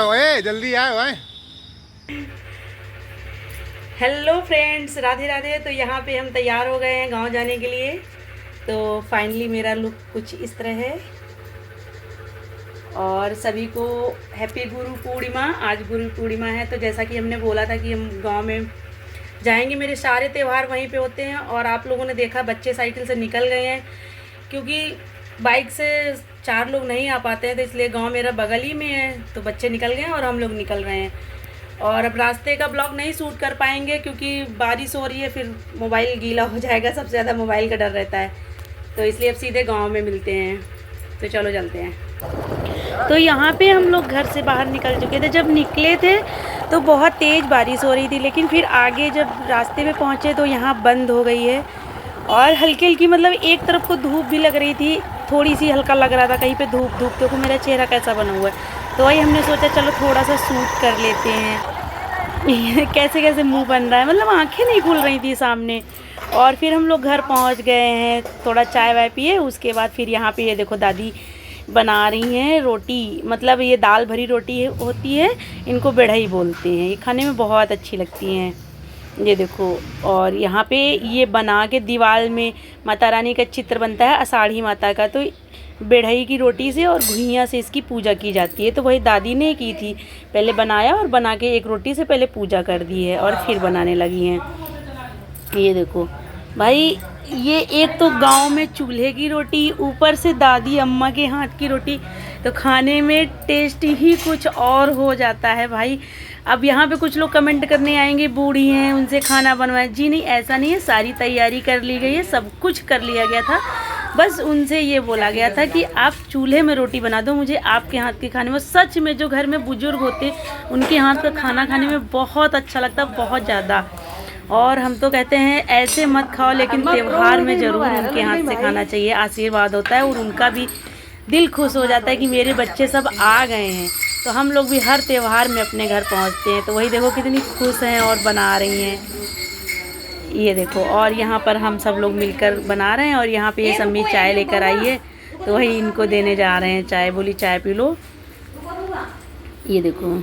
ओए जल्दी आए भाई। Hello friends, Radhe Radhe. तो यहाँ पे हम तैयार हो गए हैं गांव जाने के लिए। तो फाइनली मेरा लुक कुछ इस तरह है। और सभी को हैप्पी गुरु पूर्णिमा। आज गुरु पूर्णिमा है, तो जैसा कि हमने बोला था कि हम गांव में जाएंगे, मेरे सारे त्यौहार वहीं पे होते हैं। और आप लोगों ने देखा बच्चे साइकिल से निकल गए हैं, क्योंकि बाइक से 4 लोग नहीं आ पाते हैं, तो इसलिए गांव मेरा बगल ही में है। तो बच्चे निकल गए हैं और हम लोग निकल रहे हैं। और अब रास्ते का ब्लॉग नहीं शूट कर पाएंगे क्योंकि बारिश हो रही है, फिर मोबाइल गीला हो जाएगा। सबसे ज़्यादा मोबाइल का डर रहता है, तो इसलिए अब सीधे गांव में मिलते हैं। तो चलो चलते हैं। तो यहाँ पे हम लोग घर से बाहर निकल चुके थे। जब निकले थे तो बहुत तेज़ बारिश हो रही थी, लेकिन फिर आगे जब रास्ते में पहुँचे तो यहाँ बंद हो गई है। और हल्की हल्की मतलब एक तरफ को धूप भी लग रही थी, थोड़ी सी हल्का लग रहा था कहीं पे धूप धूप। तो मेरा चेहरा कैसा बना हुआ है, तो वही हमने सोचा चलो थोड़ा सा शूट कर लेते हैं। कैसे कैसे मुंह बन रहा है, मतलब आंखें नहीं खुल रही थी सामने। और फिर हम लोग घर पहुंच गए हैं, थोड़ा चाय वाय पिए। उसके बाद फिर यहाँ पे ये देखो दादी बना रही हैं रोटी, मतलब ये दाल भरी रोटी होती है, इनको बेढ़ई बोलते हैं। ये खाने में बहुत अच्छी लगती हैं, ये देखो। और यहाँ पे ये बना के दीवार में माता रानी का चित्र बनता है, आषाढ़ी माता का। तो बेढ़ई की रोटी से और घुइयाँ से इसकी पूजा की जाती है। तो वही दादी ने की थी, पहले बनाया और बना के एक रोटी से पहले पूजा कर दी है और फिर बनाने लगी हैं। ये देखो भाई, ये एक तो गांव में चूल्हे की रोटी, ऊपर से दादी अम्मा के हाथ की रोटी, तो खाने में टेस्ट ही कुछ और हो जाता है भाई। अब यहाँ पे कुछ लोग कमेंट करने आएंगे बूढ़ी हैं उनसे खाना बनवाएं। जी नहीं, ऐसा नहीं है, सारी तैयारी कर ली गई है, सब कुछ कर लिया गया था। बस उनसे ये बोला गया था कि आप चूल्हे में रोटी बना दो, मुझे आपके हाथ के खाने में। सच में जो घर में बुजुर्ग होते उनके हाथ का खाना खाने में बहुत अच्छा लगता, बहुत ज़्यादा। और हम तो कहते हैं ऐसे मत खाओ, लेकिन त्यौहार में ज़रूर उनके हाथ से खाना चाहिए, आशीर्वाद होता है और उनका भी दिल खुश हो जाता है कि मेरे बच्चे सब आ गए हैं। तो हम लोग भी हर त्यौहार में अपने घर पहुंचते हैं। तो वही देखो कितनी खुश हैं और बना रही हैं, ये देखो। और यहाँ पर हम सब लोग मिलकर बना रहे हैं। और यहाँ पे ये सम्मी चाय लेकर आई है, तो वही इनको देने जा रहे हैं चाय। बोली चाय पी लो, ये देखो,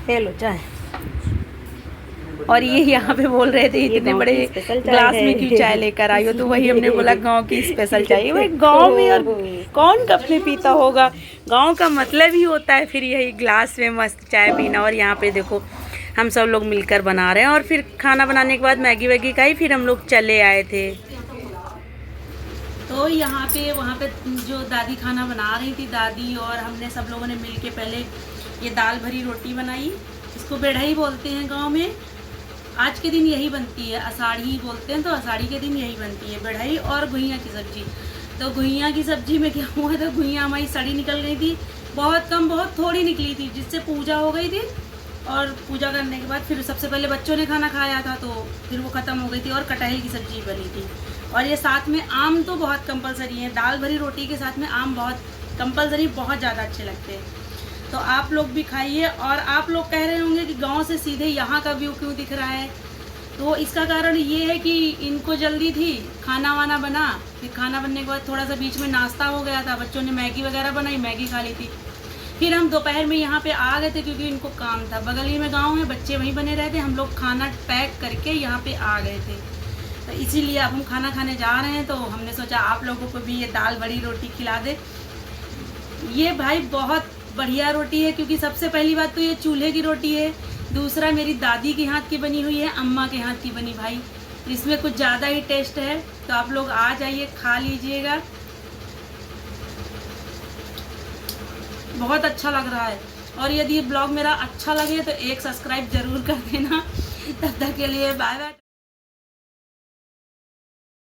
ले लो चाय। और ये यहाँ पे बोल रहे थे इतने बड़े ग्लास में क्यों चाय लेकर आई हो, तो वही हमने बोला गांव की स्पेशल चाय। भाई गांव में और कौन कप में पीता होगा, गांव का मतलब ही होता है फिर यही ग्लास में मस्त चाय पीना। और यहाँ पे देखो हम सब लोग मिलकर बना रहे हैं। और फिर खाना बनाने के बाद मैगी वैगी खाई, फिर हम लोग चले आए थे। तो यहाँ पे वहाँ पे जो दादी खाना बना रही थी, दादी और हमने सब लोगों ने मिल के पहले ये दाल भरी रोटी बनाई, इसको बेढ़ई बोलते हैं गांव में। आज के दिन यही बनती है, आषाढ़ी बोलते हैं, तो आषाढ़ी के दिन यही बनती है बेढ़ई और घुइयाँ की सब्ज़ी। तो घुइयाँ की सब्ज़ी में क्या हुआ था, घुइयाँ हमारी सड़ी निकल गई थी, बहुत कम, बहुत थोड़ी निकली थी, जिससे पूजा हो गई थी। और पूजा करने के बाद फिर सबसे पहले बच्चों ने खाना खाया था, तो फिर वो ख़त्म हो गई थी। और कटहल की सब्ज़ी बनी थी। और ये साथ में आम तो बहुत कंपलसरी है, दाल भरी रोटी के साथ में आम बहुत कंपलसरी, बहुत ज़्यादा अच्छे लगते हैं। तो आप लोग भी खाइए। और आप लोग कह रहे होंगे कि गांव से सीधे यहाँ का व्यू क्यों दिख रहा है, तो इसका कारण ये है कि इनको जल्दी थी, खाना वाना बना, फिर खाना बनने के बाद थोड़ा सा बीच में नाश्ता हो गया था, बच्चों ने मैगी वगैरह बनाई, मैगी खा ली थी। फिर हम दोपहर में यहाँ पे आ गए थे क्योंकि इनको काम था, बगल ही में गाँव है, बच्चे वहीं बने रहे थे, हम लोग खाना पैक करके यहाँ पे आ गए थे। तो इसीलिए अब हम खाना खाने जा रहे हैं। तो हमने सोचा आप लोगों को भी ये दाल बड़ी रोटी खिला दे। ये भाई बहुत बढ़िया रोटी है, क्योंकि सबसे पहली बात तो ये चूल्हे की रोटी है, दूसरा मेरी दादी के हाथ की बनी हुई है, अम्मा के हाथ की बनी भाई, इसमें कुछ ज़्यादा ही टेस्ट है। तो आप लोग आ जाइए, खा लीजिएगा, बहुत अच्छा लग रहा है। और यदि ये ब्लॉग मेरा अच्छा लगे तो एक सब्सक्राइब जरूर कर देना। तब तक के लिए बाय बाय।